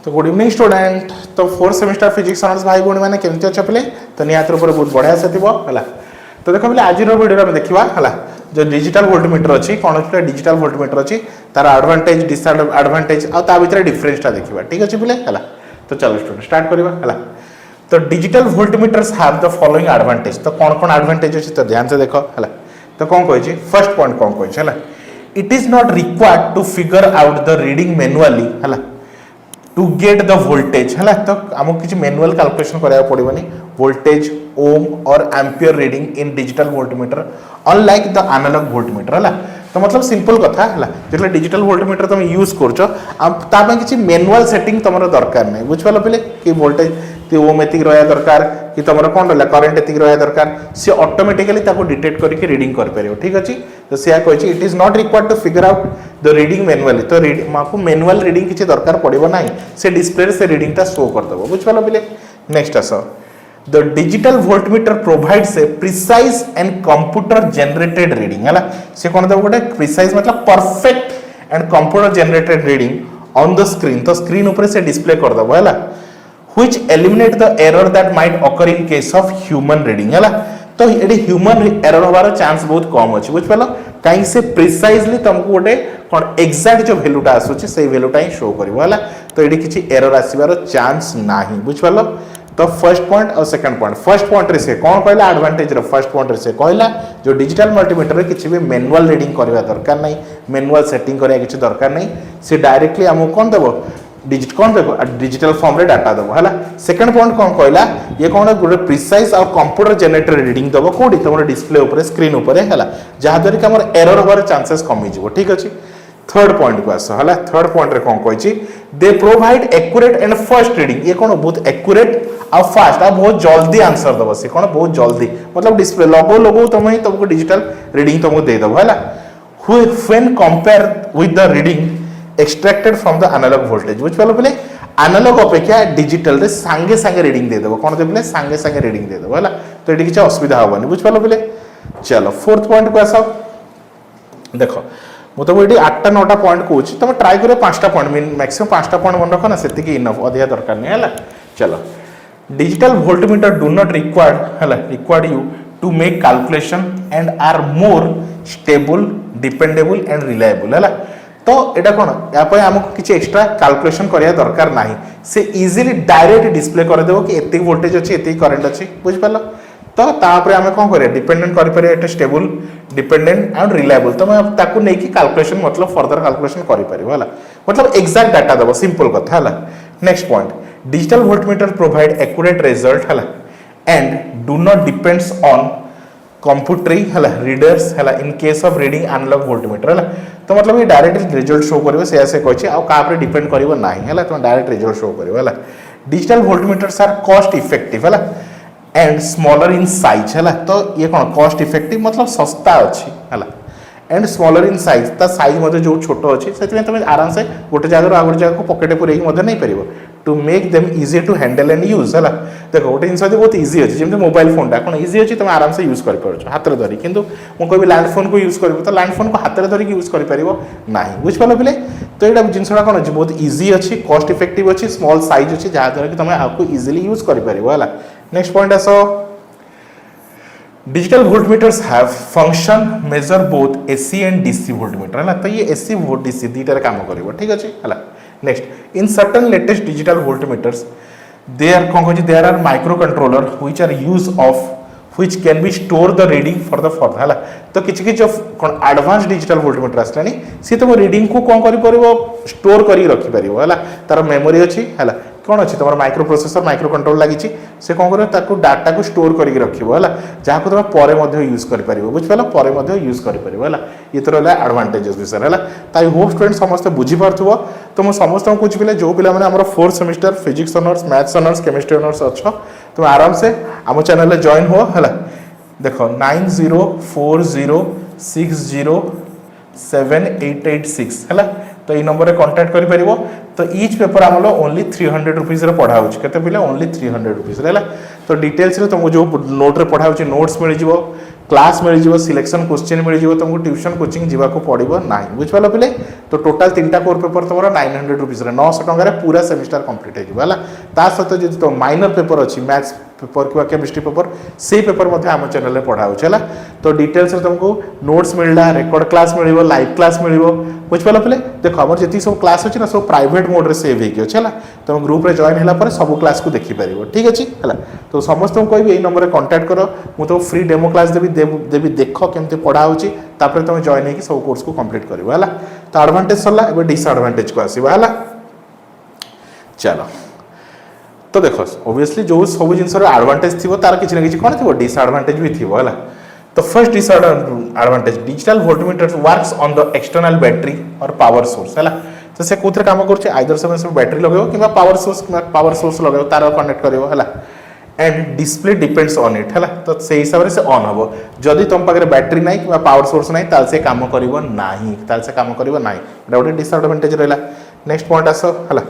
तो good evening student. तो 4th semester physics honours भाई भौणी मैंने केमती अच्छे पिले तो निहाती ऊपर बहुत बढ़िया से थी है। तो देख बोले आज वीडियो में देखा है जो डिजिटल वोल्टमीटर अच्छी कौन अच्छे डिजिटल वोल्टमीटर अच्छी तार एडवांटेज डिसएडवांटेज आ भितर डिफरेंसटा देखा ठीक अच्छे पिले है। तो चलो स्टूडेंट स्टार्ट करवा है। तो digital voltmeters have the following advantage. तो कौन कौन एडवांटेज अच्छी तो ध्यान से देख है। तो कौन कही फर्स्ट पॉइंट कौन कही है it is not required to figure out the reading manually है टू गेट द वोल्टेज है। तो आमको किसी मैनुअल कैलकुलेशन करा पड़ोनी वोल्टेज ओम और ampere reading in digital voltmeter unlike the analog voltmeter है। तो मतलब सिंपल कथा है जो डिजिटल वोल्टमीटर तुम यूज कर किसी मैनुअल सेटिंग तुम दरकार नहीं बुझ पाल पे कि वोल्टेज ओम एतिक रहा दरकार कि तुम कौन रहा करेन्ट एतिक रहा दरकार सी ऑटोमेटिकली डिटेक्ट करके रीडिंग कर ठीक अच्छे। तो सी कही it is not required to figure out the reading manually. तो मैनुअल रीडिंग किसी दरकार पड़ो ना से डिस्प्ले से रीडिंग शो करदेव बुझ पाल पे। Next as the digital voltmeter provides a precise and computer generated reading है। से कौन देव गोटे प्रिसाइज मतलब perfect and computer generated reading on the screen. तो स्क्रीन ऊपर से डिस्प्ले करदेव है which eliminate the error that might occur in case of human reading है। तो ये ह्यूमन एरर होबार चांस बहुत कम अच्छे बुझ पाल कहीं से प्रिसाइजली तुमको गोटे कौन एक्जाक्ट जो भैल्यूटा आसूची से भैल्यूटा ही शो कर। तो ये किसी एरर आसबार चांस ना बुझ पाल। तो फर्स्ट पॉइंट और सेकंड पॉइंट फर्स्ट पॉइंट रे से कौन कहला एडवांटेज रो फर्स्ट पॉइंट रे से कहला जो डिजिटल मल्टीमीटर रे किसी भी मैनुअल रीडिंग करबा दरकार नहीं मैनुअल सेटिंग करिया किसी दरकार नहीं से डायरेक्टली हमको कौन देबो कौन देखो डिजिटल फॉर्म रे डाटा देव है। सेकंड पॉइंट कौन कहला ये कौन गोटे प्रिसाइज और कंप्यूटर जनरेटेड रीडिंग देव कौटी तुम डिस्प्ले उपर स्क्रीन उपर है जहाँद्वारा कि आम एरर होबार चांसेस कमी जीव ठीक अच्छे। थर्ड पॉइंट को आस है। थर्ड पॉइंट रे कौन कही they provide accurate and fast reading ये कौन बहुत एक्यूरेट और फास्ट और बहुत जल्दी आंसर दब से कौन बहुत जल्दी मतलब डिस्प्ले लगो तुम तुमको डिजिटल रीडिंग तुमको देदेव है। When compare with the reading extracted from the analog voltage बुझ पाल पे एनालॉग अपेक्षा डिजिटल रे सांगे सांगे रीडिंग देदेव कौन दे सांगे सांगे रीडिंग देदेव है। तो ये किसी असुविधा हेनी बुझ पाल पे। चलो फोर्थ पॉइंट को आस देख मुझे तुमको ये 8टा 9टा पॉइंट कहूँ तुम ट्राई कर 5टा पॉइंट मैक्सिमम 5टा पॉइंट मन रख ना से इनफ अधिका दरकार नहीं है। चलो digital voltmeter do not required you to make calculation and are more stable dependable and reliable है। तो यहाँ कौन या आमको किसी एक्सट्रा कैलकुलेशन करिया दरकार नहीं से इजीली डायरेक्ट डिस्प्ले करदेव कि एतिक वोल्टेज अच्छी एतिक करंट अच्छी बुझ पाल। तो तापर आम कौन करिया डिपेंडेंट कर स्टेबल डिपेंडेंट एंड रिलायबल तो मैं ताकू नहीं कि कैलकुलेशन मतलब फर्दर कैलकुलेशन कर मतलब एक्जाक्ट डाटा देव सिंपल कथा है। Next point digital voltmeter provide accurate result है and do not depends on कंप्यूटरी है रीडर्स है in case of reading analogue voltmeter है। तो मतलब ये डायरेक्ट रिजल्ट शो करेंगे से कही आउे डिपेंड कर ना है तुम डायरेक्ट रिजल्ट शो कर। डिजिटल वोल्टमीटर्स आर कॉस्ट इफेक्टिव है एंड स्मॉलर इन साइज है। तो ये कौन कॉस्ट इफेक्टिव मतलब सस्ता अच्छी है एंड स्मॉलर इन साइज ता साइज जो छोट अच्छी से तुम आराम से गोटे जगह आउ गोटे जगह पकेट पूरे नहीं पार to make them easy to handle and use है। देख गोटे जिन बहुत इजी अच्छी जमी मोबाइल फोन कौन इजी अच्छी तुम आराम से यूज कर हाथ में धरी कि मुझे लैंड फोन को यूज कर तो लैंड फोन को हाथ में धरिक यूज कर ना बुझ पाल पे। तो यहाँ जिनसा कौन अच्छी बहुत इजी अच्छी कॉस्ट इफेक्टिव अच्छी स्मॉल साइज अच्छी जहाँद्वारा कि तुम आपको इजिली यूज कर। Next point as digital voltmeters have function measure both AC and DC voltmeter है। तो ये एसी डीसी दुईटार काम कर ठीक अच्छे है। Next in certain latest digital voltmeters there कौन कह there are microcontroller which are use of which can be store the reading for the further है। तो किसी कौन एडवांस डिजिटल वोल्टमीटर आसलानी सी तुम रीडिंग को कौन कर स्टोर कर रखिपर है तार मेमोरी अच्छी है कौन अच्छी तुम माइक्रो प्रोसेसर माइक्रो कंट्रोल लगी से कौन कर डाटा को स्टोर करके रखियो है जहाँ को तुम पर यूज कर बुझ पाल पर यूज कर ये तो रहा एडवांटेजेस विषय है। ताई होप स्टूडेंट समस्त बुझीपार तो मुझे समस्त कुछ पिले जो पिला मैंने 4th semester physics honours maths honours chemistry honours अच्छो तुम आराम से आम चैनल जॉइन हो है। देख 9040607886 है तो ये नंबर कांटेक्ट कर। तो ईच पेपर आम ओनली 300 रुपीज पढ़ा के ओनली 300 रुपीज है। तो डिटेल्स तुमको जो नोट रे पढ़ा नोट्स मिल क्लास मिल जाव सिलेक्शन क्वेश्चन मिल जाव तुमको ट्यूशन कोचिंग जावाक पड़ो ना बुझिपाल पे तो टोटाल 3टा कोर पेपर तुम 900 रुपीस 900 टकर पूरा सेमिस्टर कंप्लीट होगा सहित जो तुम माइनर पेपर अच्छी मैथ्स पेपर कि केमिस्ट्री पेपर से पेपर आम चैनल में पढ़ा है तो डिटेल्स तुमको नोट्स मिलला रेकर्ड क्लास मिल लाइव क्लास मिल बुझिपाल पे देख आम जी सब क्लास अच्छी ना सब प्राइवेट मोड में सेव होगी है तुम ग्रुप रे जॉइन है सब क्लास को देखिपर ठीक अच्छे है तो समस्त कह यही नंबर में कंटाक्ट कर मुझे तो फ्री डेमो क्लास देवी देख केमती पढ़ा होपर तुम जॉइन हो सब कोर्स को कंप्लीट कर तो एडवांटेज सरला एवं डिसएडवांटेज को आसवा है चलो तो देख ओबियसली जो सब जिन एडवांटेज थी तार किसी ना कि कौन थी डिसएडवांटेज भी थी है तो first disadvantage digital voltmeter works on the external battery और पावर सोर्स है तो से कौन काम कर आइदर से बैटरी लगे कि पावर सोर्स लगे तार कनेक्ट कर and display depends on it है तो से हिसाब से ऑन हम जदि तुम पाखे बैटरी ना कि पावर सोर्स ना ताल से काम करना गोटे डिसएडवांटेज रहा नेक्स्ट पॉइंट आस है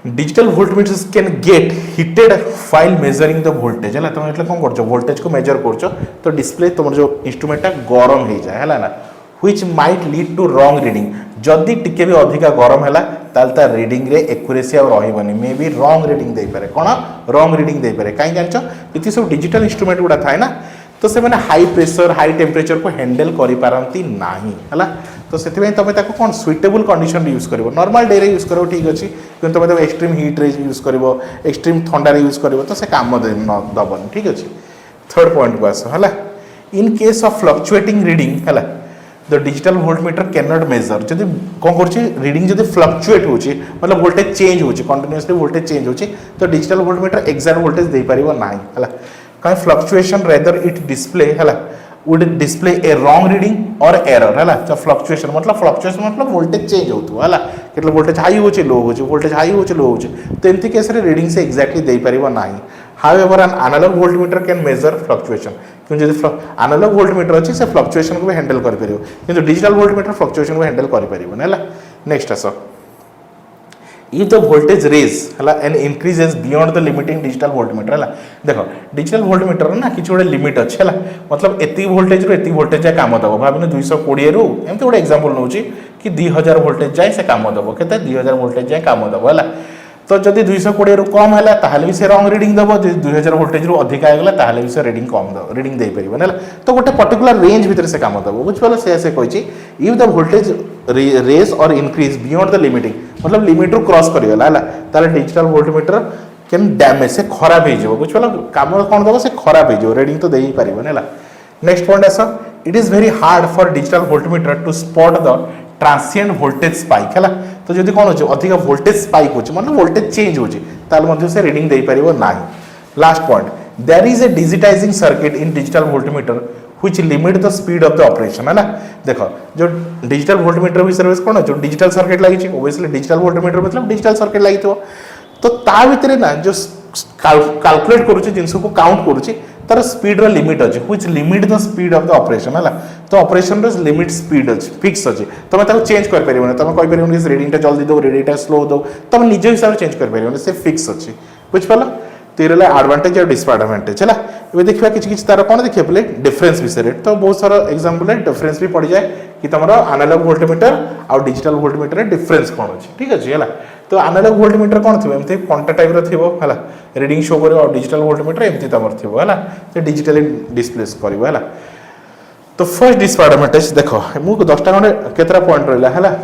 digital voltmeters can get heated while measuring the voltage है तुम ये कौन कर वोल्टेज को मेजर कर तो डिस्प्ले तुम जो इंस्ट्रूमेंटा गरम हो जाए है ना which might lead to wrong reading जदि टिके भी अधिका गरम है तार रीडिंग रे एक्यूरेसी रही मे बी रॉन्ग रीडिंग दे पारे कौन रॉन्ग रीडिंग दे पारे कहीं जान ये सब डिजिटल इंस्ट्रूमेंट गुड़ा थाए ना तो से मैंने हाई प्रेशर हाई टेम्परेचर को हैंडल करि नाही है तो से तुम कौन सुइटेबल कंडीशन यूज कर नॉर्मल डे रे यूज कर ठीक अच्छे कि तुम एक्सट्रीम हीट रे यूज कर एक्सट्रीम ठंडा रे यूज कर तो से काम दबन ठीक अच्छे थर्ड पॉइंट को आस है in case of fluctuating reading है the digital voltmeter can not measure जब कौन कर रीडिंग जब फ्लक्चुएट हो मतलब वोल्टेज चेंज हो कंटिन्यूअसली वोल्टेज चेंज हो तो डिजिटल वोल्टमीटर एक्जाक्ट वोल्टेज दे पार ना है कहीं फ्लक्चुएशन रेदर इट डिस्प्ले है would display a wrong reading और एरर है तो फ्लक्चुएशन मतलब वोल्टेज चेंज हो है कि वोल्टेज हाई हो लो हो वोल्टेज हाई हो लो हो तो एमती केस रीडिंग से एक्जाक्टली दे पार ना however an analog voltmeter can measure fluctuation क्योंकि जो एनालॉग वोल्टमीटर अच्छी से फ्लक्चुएशन को भी हैंडल कर कि डिजिटल वोल्टमीटर फ्लक्चुएशन को हैंडल कर next as if the voltage raise है and increases beyond the limiting digital voltmeter है देखो डिजिटल वोल्टमीटर ना किसी गोटे लिमिट अच्छे है मतलब एति वोल्टेज रू एति वोल्टेज जाए काम दब भाव 220 रू एमती गोटे एग्जांपल नौ कि 2000 वोल्टेज जाए से काम दब के 2000 वोल्टेज जाए काम दब है तो जब 220 रू कम है ताहले भी से रॉन्ग रीडिंग दब 2000 वोल्टेज रू अधिक आगला ताहले भी से रीडिंग कम दब रीडिंग दे परिबन है तो गोटे पर्टिकुलर रेंज भीतर से काम दब बुझिपाल से कहि इफ द वोल्टेज रेस और इंक्रीज बियॉन्ड द लिमिटिंग मतलब लिमिट रू क्रॉस करिगला है ताले डिजिटल वोल्टमीटर कैन डैमेज से खराब हो बुझिपाल काम कौन दब से खराब हो रीडिंग तो दे ही पारिबन है next point as it is very hard for digital voltmeter to spot the transient voltage spike है तो जब कौन हो अधिक वोल्टेज स्पाइक हो मतलब वोल्टेज चेंज हो से रीडिंग दे पार ना last point there is a digitizing circuit in digital voltmeter which limit the speed of the operation है ना देखो जो डिजिटल वोल्टमीटर भी सर्विस कौन जो डिजिटल सर्किट लगी ओबियसली डिजिटल वोल्टमीटर मतलब डिजिटल सर्किट लगी तो ता भितर ना जो कैलकुलेट करूचे जिनस को काउंट करूचे तार स्पीड रो लिमिट अच्छे which limit the speed of the operation है तो ऑपरेशन रो लिमिट स्पीड अच्छे फिक्स अच्छे तुम ताको चेंज कर परिबो तुम कहि परिबो कि रीडिंग टा जल्दी दो रीडिंग टा स्लो दो तुम निज हिसाब से चेंज कर परिबो से फिक्स अच्छे बुझ पाला तो ये एडवांटेज और डिसएडवांटेज है ये देखा कि तार कौन देखिए बोले डिफरेंस विषय तो बहुत सारा एग्जांपल डिफरेंस भी पड़ जाए कि तुम एनालॉग वोल्टमीटर और डिजिटल वोल्टमीटर डिफरेंस कौन अच्छे ठीक अच्छे है तो एनालॉग वोल्टमीटर कौन थी एमती कंटा टाइप है रीडिंग शो कर और डिजिटल वोल्टमीटर एमती तुम थी है तो डिजिटली डिस्प्ले कर तो फर्स्ट डिसएडवांटेज देख मुझे 10टा खंडे केतरा पॉइंट रहा है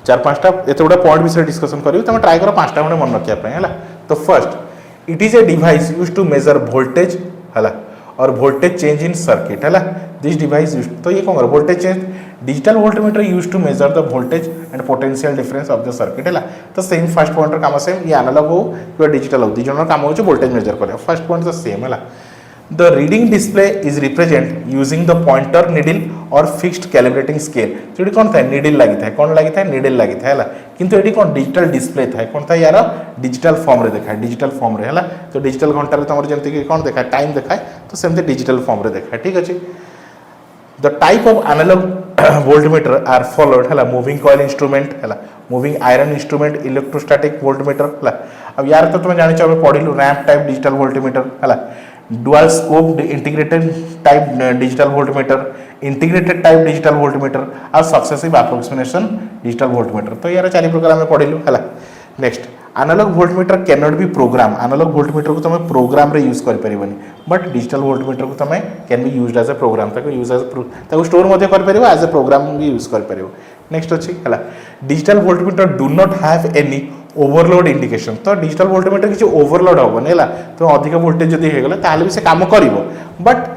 4-5टा एत गुड़ा पॉइंट विषय डिस्कसन करी तुम ट्राई कर 5टा खंडे मन रखा है तो first it is a device use to measure voltage है और वोल्टेज चेंज इन सर्किट है दिस डिवाइस यूज तो ये कौन कर voltage change digital voltmeter use to measure the voltage and potential difference of the circuit है तो same first point काम सेम ये एनालॉग हो कि डिजिटल हो दिजन काम हो वोल्टेज मेजर कर फर्स्ट पॉइंट तो सेम है The reading display is represent using the pointer needle or fixed calibrating scale. तो ये कौन था needle लगी था कौन लगी था needle लगी था है किंतु ये कौन डिजिटल डिस्प्ले था कौन था यार डिजिटल फॉर्म रे देखा डिजिटल फॉर्म रे है तो डिजिटल घंटा रे तमर जंती कौन देखा टाइम देखा तो सेमते डिजिटल फॉर्म रे देखा ठीक अछि the type of analog voltmeter are followed है moving coil instrument है moving iron instrument electrostatic voltmeter है अब यार तो तुम जानि छ पढ़िलु रैंप टाइप डिजिटल वोल्टमीटर है dual scope integrated type digital voltmeter, integrated type digital voltmeter आ सक्सेसिव अप्रोक्सीमेशन डिजिटल वोल्टमीटर। तो यार चारि प्रकार आम पढ़लु है। Next analog voltmeter can not be program. Analog voltmeter को तुम प्रोग्राम रे यूज कर परिबनी, बट डिजिटल वोल्टमीटर को तुम can be used as a program, ताको यूज एज ताको स्टोर मध्ये कर परिबो, एज ए प्रोग्राम भी यूज कर परिबो। नेक्स्ट अछि हला digital voltmeter do not have any overload indication. तो डिजिटल वोल्टमीटर किसी ओवरलोड होबनी है, तो अधिक वोल्टेज जदी हे गेला ताले भी से काम करिवो, बट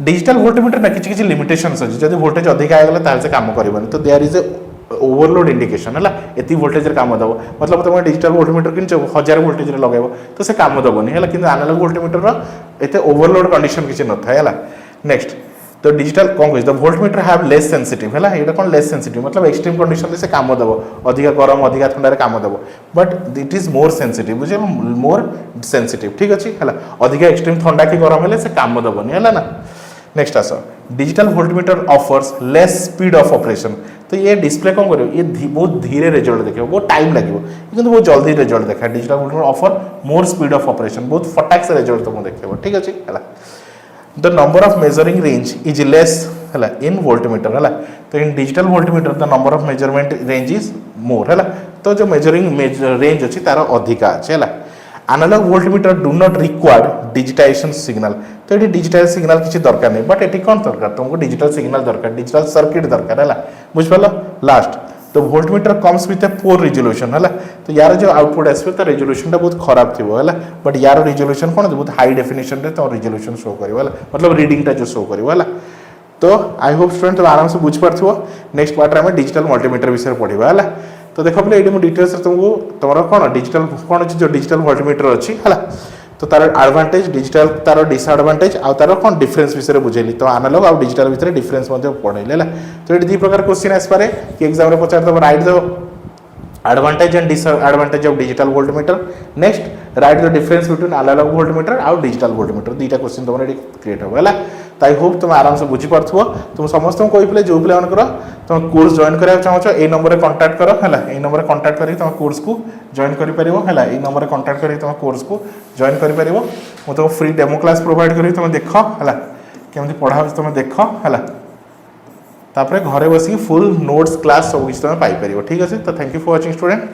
डिजिटल वोल्टमीटर ना किसी लिमिटेशंस अछि। जदी वोल्टेज अधिक आ गेला ताले से काम करिवनी, तो there is a overload indication है, एति वोल्टेज रे काम दबो। मतलब तुम डिजिटल वोल्टमीटर किन 1000 वोल्टेज रे लगाइबो तो से काम दबोनी है, किंतु एनालॉग वोल्टमीटर रो एते ओवरलोड कंडीशन किछि न थाय है। नेक्स्ट तो डिजिटल कौन कह the voltmeter have less sensitive है, ये कौन लेस सेंसिटिव मतलब एक्सट्रीम कंडीशन से काम दबो, अधिक गरम अधिक ठंडा रे काम दबो, but it is more sensitive, बुझे मोर सेंसिटिव। ठीक अछि है, अधिक एक्सट्रीम ठंडा कि गरम हेले से काम दबोनी है ना। Next as digital voltmeter offers less speed of operation. तो ये डिस्प्ले कौन करियो, ये बहुत धीरे रिजल्ट देखियो, बहुत टाइम लगिवो, किंतु बहुत जल्दी रिजल्ट देखा। Digital voltmeter offer more speed of operation, बहुत फटाक से रिजल्ट तुम देखियो। ठीक अछि है। The number of measuring range is less है इन वोल्टमीटर है, तो इन digital voltmeter the number of measurement range is more है, तो जो मेजरिंग रेंज अच्छी तार अधिका अच्छे है। Analog voltmeter do not require digitization signal. तो ये डिजिटल सिग्नल किसी दरकार नहीं, बट ये कौन दरकार तुमको डिजिटल सिग्नल दरकार, डिजिटल सर्किट दरकार है, बुझिपाल। लास्ट तो voltmeter comes with a poor resolution है, तो यार जो आउटपुट आसो तो रिजोल्यूशन बहुत खराब थी है, बट यार रिजोल्यूशन कौन बहुत हाई डेफिनेशन रे तो रिजोल्यूशन शो करिवो है, मतलब रीडिंग टा जो शो करिवो है। तो आई होप स्टूडेंट तुम आराम से बुझ पारथिबो। नेक्स्ट पार्ट रे हम डिजिटल मल्टीमीटर विषय पढ़िबा है। तो देखो बोले ये डिटेल्स तुमको तुम कौन डिजिटल कौन अच्छी जो डिजिटल वोल्टमीटर अच्छी है, तो तार एडवांटेज डिजिटल तार डिसएडवांटेज आ तार कौन डिफरेंस विषय बुझेली। तो एनालॉग और डिजिटल विषय डिफरेंस पढ़ेली है। तो ये 2 प्रकार क्वेश्चन आसपे कि एग्जाम में पचार दब write the advantage and disadvantage of digital voltmeter. Next write the difference between analog voltmeter और डिजिटल वोल्टमीटर। 2टा क्वेश्चन तुम क्रिएट हो है। तो आई होप तुम आराम से बुझी पार्थो। तुम समस्त कही जो पे तुम कोर्स जॉइन करा चाहो ये नंबर में कांटेक्ट कर है, ये नंबर कांटेक्ट कर तुम कोर्स को जॉइन कर है, ये नंबर कांटेक्ट कर तुम कोर्स को जॉइन कर तुम फ्री डेमो क्लास प्रोवाइड करी तुम देख है केमती पढ़ा तुम देख है, तापर घरे बस फुल नोट्स क्लास सब कुछ तुम पाइपर। ठीक है, तो thank you for watching student.